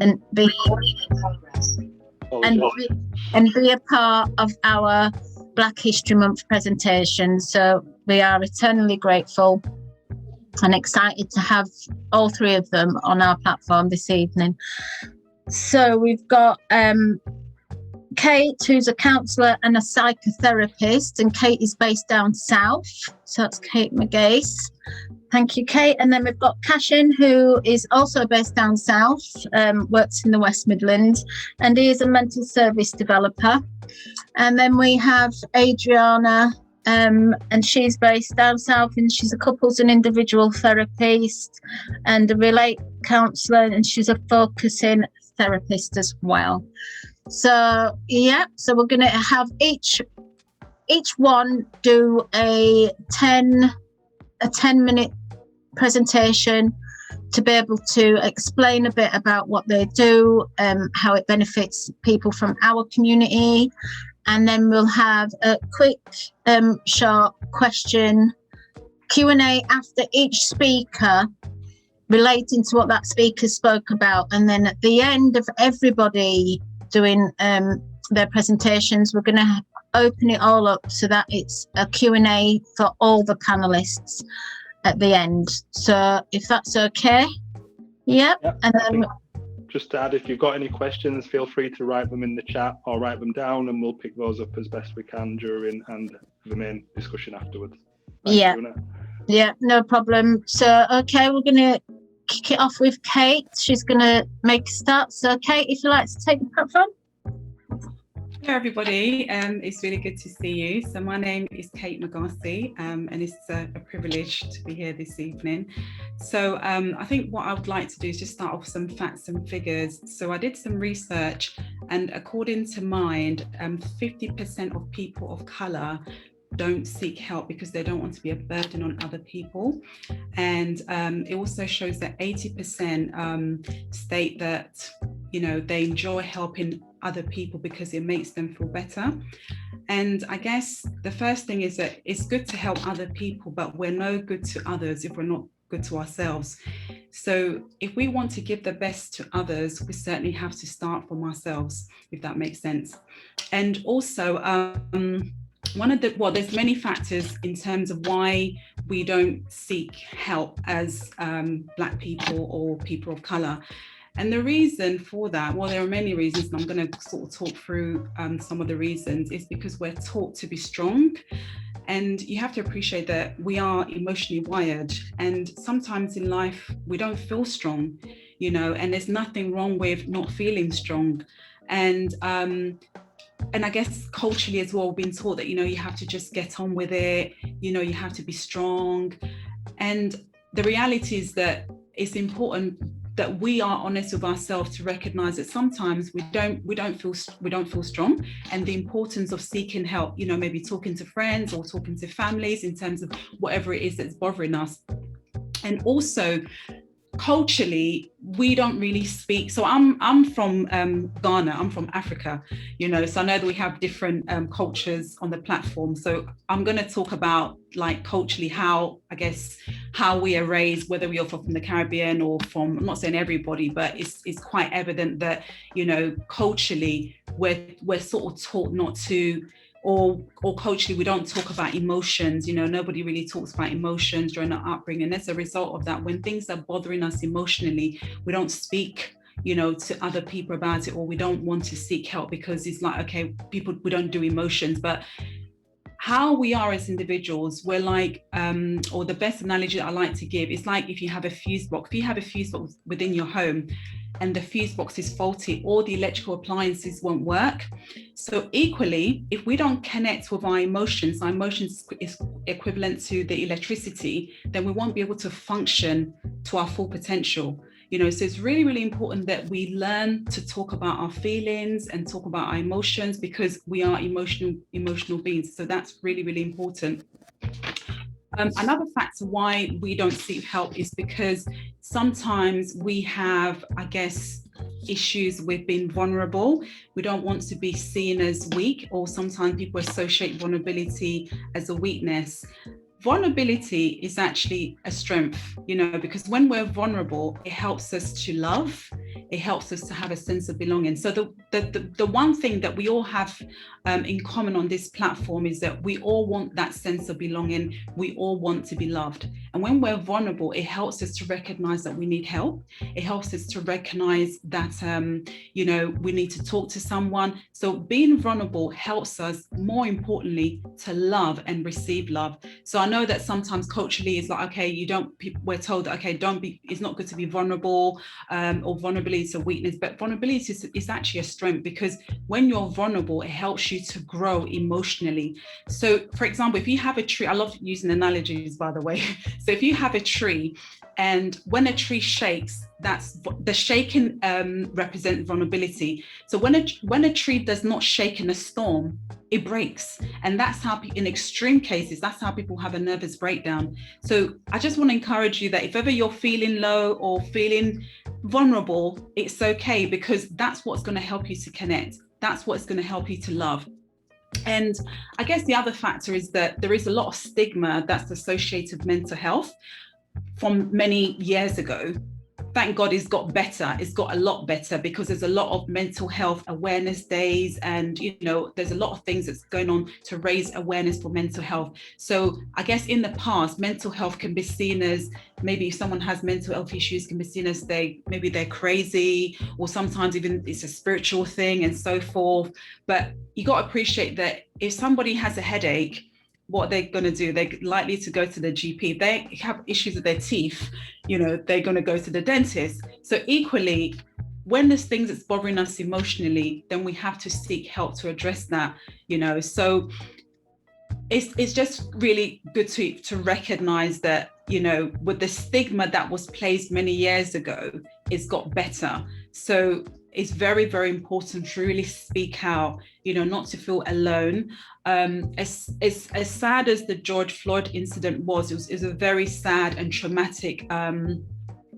and be a part of our Black History Month presentation. So we are eternally grateful and excited to have all three of them on our platform this evening. So we've got Kate, who's a counsellor and a psychotherapist, and Kate is based down south, so that's Kate Megase. Thank you, Kate. And then we've got Cashin, who is also based down south, works in the West Midlands, and he is a mental service developer. And then we have Adriana, and she's based down south, and she's a couples and individual therapist and a relate counsellor, and she's a focusing therapist as well. So so we're going to have each one do a 10-minute presentation to be able to explain a bit about what they do, how it benefits people from our community, and then we'll have a quick short question Q&A after each speaker relating to what that speaker spoke about, and then at the end of everybody doing their presentations, we're going to open it all up so that it's a Q&A for all the panelists at the end. So if that's okay. Yep. And then just to add, if you've got any questions, feel free to write them in the chat or write them down, and we'll pick those up as best we can during and the main discussion afterwards. Thanks, yeah, no problem. So okay, we're going to kick it off with Kate. She's going to make a start. So Kate, if you'd like to take the platform. Hello everybody, it's really good to see you. So my name is Kate Megase, and it's a privilege to be here this evening. So I think what I would like to do is just start off some facts and figures. So I did some research, and according to Mind, 50% of people of colour don't seek help because they don't want to be a burden on other people. And it also shows that 80% state that, you know, they enjoy helping other people because it makes them feel better. And I guess the first thing is that it's good to help other people, but we're no good to others if we're not good to ourselves. So if we want to give the best to others, we certainly have to start from ourselves, if that makes sense. And also, there's many factors in terms of why we don't seek help as Black people or people of colour. And the reason for that, well, there are many reasons, and I'm going to sort of talk through some of the reasons, is because we're taught to be strong. And you have to appreciate that we are emotionally wired, and sometimes in life we don't feel strong, you know, and there's nothing wrong with not feeling strong. And I guess culturally as well, we've been taught that, you know, you have to just get on with it, you know, you have to be strong. And the reality is that it's important that we are honest with ourselves to recognize that sometimes we don't feel strong, and the importance of seeking help, you know, maybe talking to friends or talking to families in terms of whatever it is that's bothering us. And also, culturally, we don't really speak. So I'm from Ghana, I'm from Africa, you know, so I know that we have different cultures on the platform. So I'm going to talk about, like, culturally how we are raised, whether we are from the Caribbean or from, I'm not saying everybody, but it's quite evident that, you know, culturally we're sort of taught not to, or culturally we don't talk about emotions. You know, nobody really talks about emotions during our upbringing. And as a result of that, when things are bothering us emotionally, we don't speak, you know, to other people about it, or we don't want to seek help because it's like, okay, we don't do emotions. But how we are as individuals, we're like, or the best analogy that I like to give is like if you have a fuse box. If you have a fuse box within your home and the fuse box is faulty, all the electrical appliances won't work. So equally, if we don't connect with our emotions is equivalent to the electricity, then we won't be able to function to our full potential. You know, so it's really, really important that we learn to talk about our feelings and talk about our emotions, because we are emotional beings. So that's really, really important. Another factor why we don't seek help is because sometimes we have, I guess, issues with being vulnerable. We don't want to be seen as weak, or sometimes people associate vulnerability as a weakness. vulnerability is actually a strength, because when we're vulnerable, it helps us to love, it helps us to have a sense of belonging. So the one thing that we all have in common on this platform is that we all want that sense of belonging, we all want to be loved. And when we're vulnerable, it helps us to recognize that we need help, it helps us to recognize that we need to talk to someone. So being vulnerable helps us, more importantly, to love and receive love. So I know that sometimes culturally it's like, okay, we're told that, okay, it's not good to be vulnerable, or vulnerability is a weakness, but vulnerability is actually a strength, because when you're vulnerable, it helps you to grow emotionally. So for example, if you have a tree, I love using analogies, by the way. So if you have a tree, and when a tree shakes, that's the shaking represents vulnerability. So when a tree does not shake in a storm, it breaks. And that's how, in extreme cases, that's how people have a nervous breakdown. So I just want to encourage you that if ever you're feeling low or feeling vulnerable, it's okay, because that's what's going to help you to connect. That's what's going to help you to love. And I guess the other factor is that there is a lot of stigma that's associated with mental health from many years ago. Thank God it's got better. It's got a lot better, because there's a lot of mental health awareness days, and there's a lot of things that's going on to raise awareness for mental health. So I guess in the past, mental health can be seen as, maybe if someone has mental health issues, can be seen as maybe they're crazy, or sometimes even it's a spiritual thing and so forth. But you got to appreciate that if somebody has a headache, what they're going to do, they're likely to go to the GP. If they have issues with their teeth, they're going to go to the dentist. So equally, when there's things that's bothering us emotionally, then we have to seek help to address that, So it's just really good to recognize that, with the stigma that was placed many years ago, it's got better. So it's very, very important to really speak out, not to feel alone. As sad as the George Floyd incident was, it was a very sad and traumatic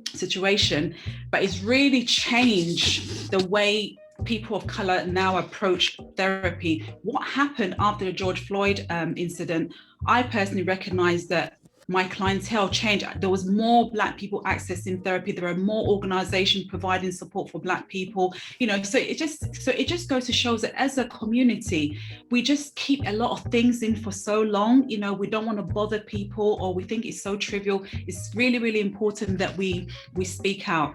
situation, but it's really changed the way people of color now approach therapy. What happened after the George Floyd incident, I personally recognized that my clientele changed. There was more Black people accessing therapy. There are more organizations providing support for Black people. So it just goes to show that as a community, we just keep a lot of things in for so long. We don't want to bother people, or we think it's so trivial. It's really, really important that we speak out.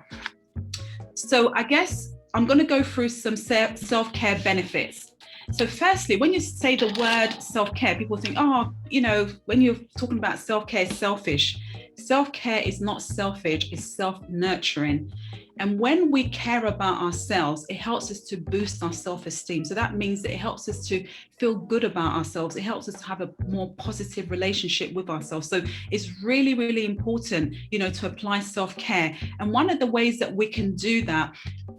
So I guess I'm going to go through some self-care benefits. So firstly, when you say the word self-care, people think, when you're talking about self-care, it's selfish. Self-care is not selfish, it's self-nurturing. And when we care about ourselves, it helps us to boost our self-esteem. So that means that it helps us to feel good about ourselves. It helps us to have a more positive relationship with ourselves. So it's really, really important, to apply self-care. And one of the ways that we can do that,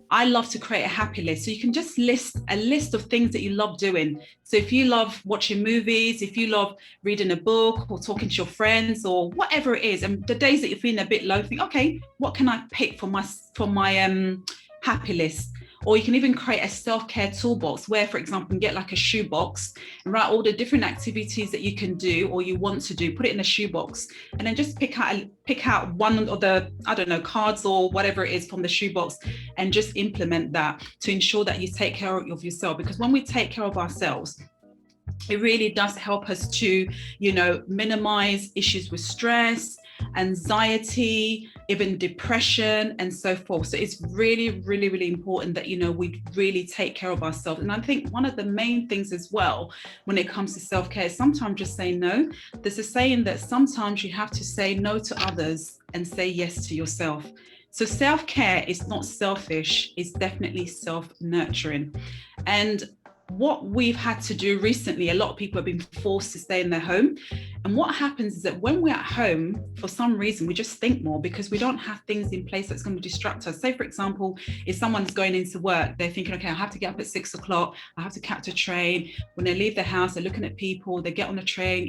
I love to create a happy list. So you can just list a list of things that you love doing. So if you love watching movies, if you love reading a book or talking to your friends or whatever it is, and the days that you're feeling a bit low, think, okay, what can I pick for my happy list? Or you can even create a self-care toolbox where, for example, you can get like a shoebox and write all the different activities that you can do or you want to do, put it in a shoebox, and then just pick out one of the, cards or whatever it is from the shoebox and just implement that to ensure that you take care of yourself. Because when we take care of ourselves, it really does help us to, minimize issues with stress, anxiety, even depression, and so forth. So it's really, really, really important that, we really take care of ourselves. And I think one of the main things as well, when it comes to self-care, is sometimes just say no. There's a saying that sometimes you have to say no to others and say yes to yourself. So self-care is not selfish, it's definitely self-nurturing. And what we've had to do recently, a lot of people have been forced to stay in their home. And what happens is that when we're at home, for some reason, we just think more because we don't have things in place that's going to distract us. Say, for example, if someone's going into work, they're thinking, okay, I have to get up at 6 o'clock. I have to catch a train. When they leave their house, they're looking at people, they get on the train,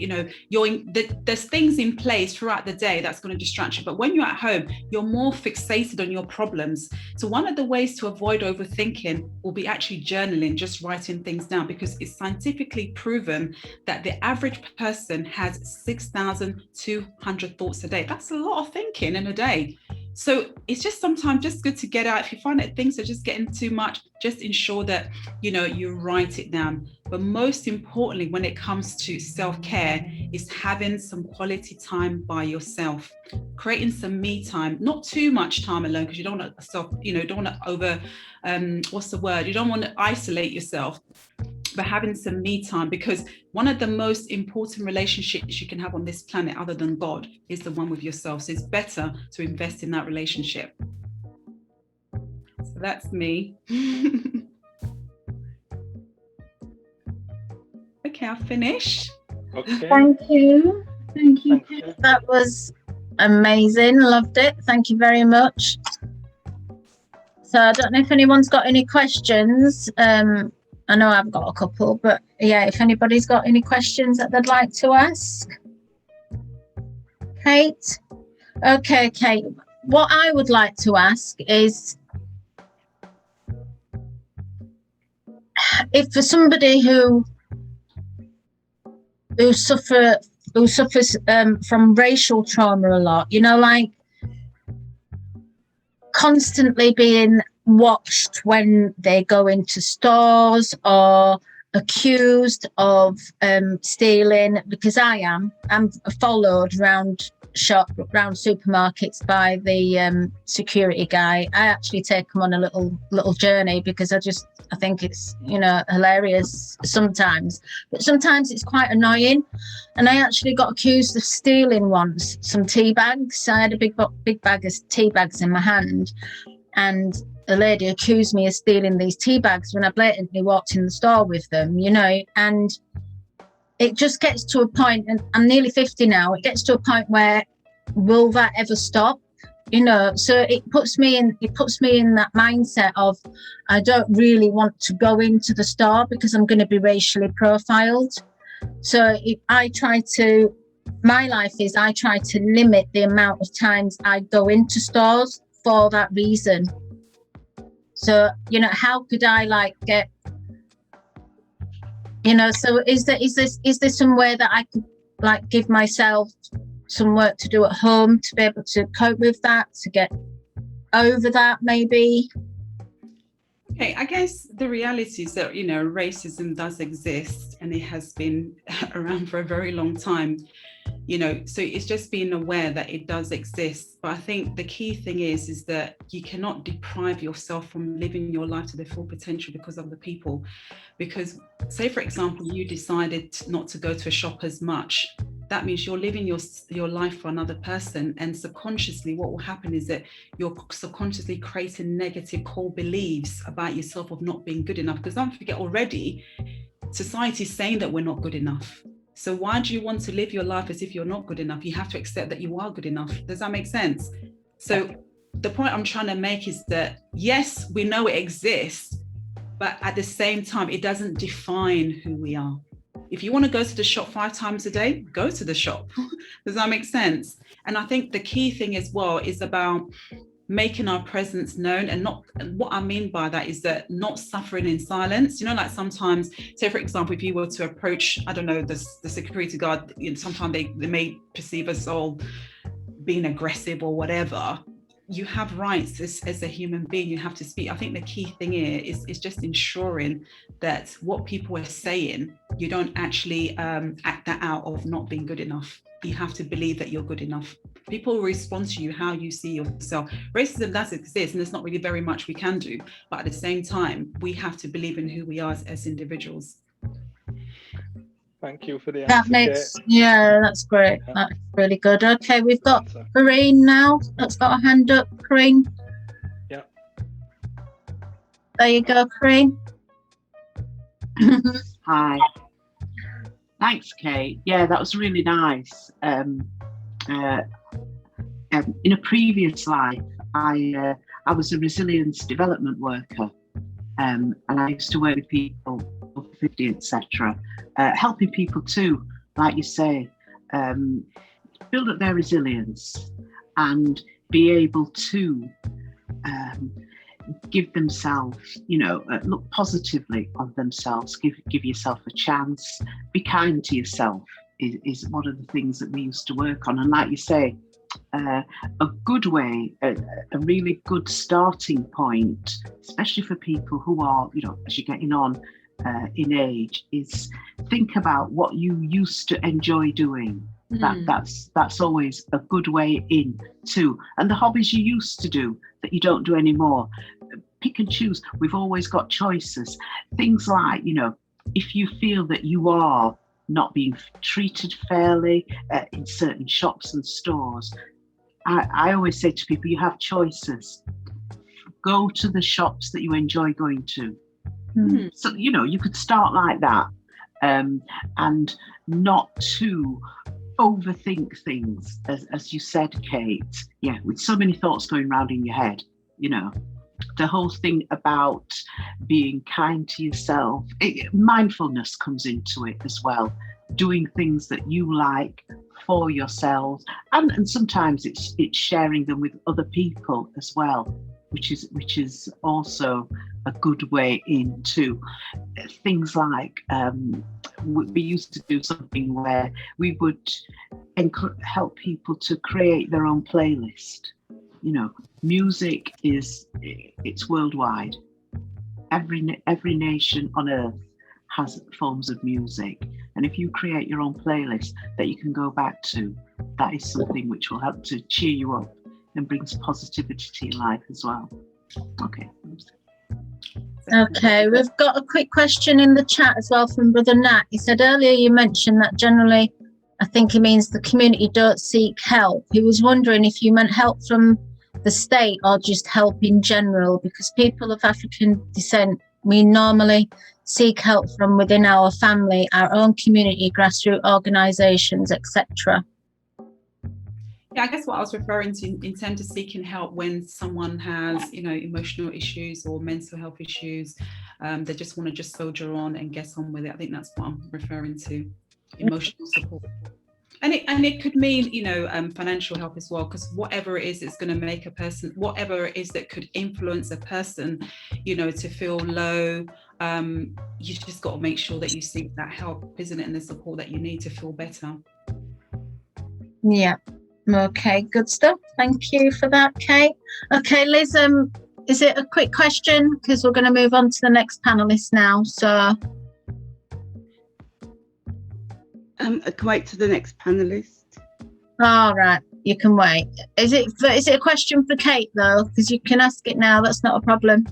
there's things in place throughout the day that's going to distract you. But when you're at home, you're more fixated on your problems. So one of the ways to avoid overthinking will be actually journaling, just writing things down, because it's scientifically proven that the average person has 6,200 thoughts a day. That's a lot of thinking in a day. So it's just sometimes just good to get out. If you find that things are just getting too much, just ensure that, you write it down. But most importantly, when it comes to self-care, is having some quality time by yourself, creating some me time, not too much time alone, because you don't want to don't want to you don't want to isolate yourself, but having some me time, because one of the most important relationships you can have on this planet other than God is the one with yourself. So it's better to invest in that relationship. So that's me. Okay, I'll finish. Okay. Thank you. Thanks, That was amazing. Loved it. Thank you very much. So I don't know if anyone's got any questions. I know I've got a couple, but yeah, if anybody's got any questions that they'd like to ask. Kate? Okay, Kate. What I would like to ask is, if for somebody who suffers from racial trauma a lot, like constantly being watched when they go into stores, or accused of stealing, because I'm followed around supermarkets by the security guy. I actually take them on a little journey, because I think it's hilarious sometimes, but sometimes it's quite annoying. And I actually got accused of stealing once some tea bags. I had a big bag of tea bags in my hand, and a lady accused me of stealing these tea bags when I blatantly walked in the store with them, and it just gets to a point, and I'm nearly 50 now, it gets to a point where, will that ever stop? So it puts me in that mindset of, I don't really want to go into the store because I'm going to be racially profiled. So I try to limit the amount of times I go into stores for that reason. So, how could I get, so is there somewhere that I could give myself some work to do at home to be able to cope with that, to get over that maybe? Okay, I guess the reality is that, racism does exist, and it has been around for a very long time. So it's just being aware that it does exist. But I think the key thing is that you cannot deprive yourself from living your life to the full potential because of the people. Because say, for example, you decided not to go to a shop as much. That means you're living your life for another person. And subconsciously, what will happen is that you're subconsciously creating negative core beliefs about yourself of not being good enough. Because don't forget, already, society is saying that we're not good enough. So why do you want to live your life as if you're not good enough? You have to accept that you are good enough. Does that make sense? So the point I'm trying to make is that, yes, we know it exists, but at the same time, it doesn't define who we are. If you want to go to the shop 5 times a day, go to the shop. Does that make sense? And I think the key thing as well is about making our presence known, and what I mean by that is that not suffering in silence. Like sometimes, say for example, if you were to approach, I don't know, the security guard, sometimes they may perceive us all being aggressive or whatever. You have rights as a human being. You have to speak. I think the key thing here is just ensuring that what people are saying, you don't actually act that out of not being good enough. You have to believe that you're good enough. People will respond to you how you see yourself. Racism does exist, and there's not really very much we can do. But at the same time, we have to believe in who we are as individuals. Thank you for the answer. That's great. Yeah. That's really good. Okay, we've got Corinne now. That's got a hand up. Corinne. Yeah. There you go, Corinne. Hi. Thanks, Kate. Yeah, that was really nice. In a previous life, I was a resilience development worker, and I used to work with people over 50, etc., helping people too, like you say, build up their resilience and be able to give themselves, look positively on themselves, give yourself a chance, be kind to yourself is one of the things that we used to work on. And like you say, a good way, a really good starting point, especially for people who are, as you're getting on in age, is think about what you used to enjoy doing. That's always a good way in too. And the hobbies you used to do that you don't do anymore, pick and choose. We've always got choices. Things like, if you feel that you are not being treated fairly in certain shops and stores, I always say to people, you have choices. Go to the shops that you enjoy going to. So, you could start like that, and not to overthink things, as you said, Kate. Yeah, with so many thoughts going around in your head, the whole thing about being kind to yourself, mindfulness comes into it as well. Doing things that you like for yourselves, and sometimes it's sharing them with other people as well, which is also a good way into things like we used to do something where we would help people to create their own playlist. Music it's worldwide. Every nation on earth has forms of music, and if you create your own playlist that you can go back to, that is something which will help to cheer you up and brings positivity to your life as well. Okay, we've got a quick question in the chat as well from Brother Nat. He said earlier you mentioned that generally, I think he means the community don't seek help. He was wondering if you meant help from the state or just help in general, because people of African descent, we normally seek help from within our family, our own community, grassroots organisations, etc. Yeah, I guess what I was referring to in terms of seeking help when someone has, emotional issues or mental health issues, they just want to just soldier on and get on with it. I think that's what I'm referring to, emotional support. And it could mean, financial help as well, because whatever it is that's going to make a person, whatever it is that could influence a person, to feel low, you just got to make sure that you seek that help, isn't it? And the support that you need to feel better. Yeah. Okay, good stuff. Thank you for that, Kate. Okay, Liz, is it a quick question? Because we're going to move on to the next panelist now. So I can wait to the next panelist. All right, you can wait. Is it a question for Kate though? Because you can ask it now. That's not a problem.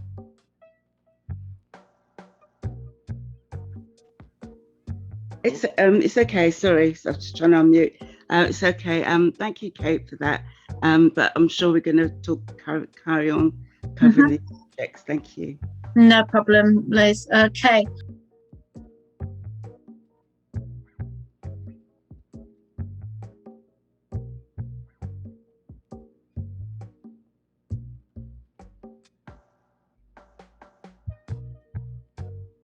It's okay. Sorry, I was just trying to unmute. It's okay. Thank you, Kate, for that. But I'm sure we're going to carry on covering these subjects. Thank you. No problem, Liz. Okay.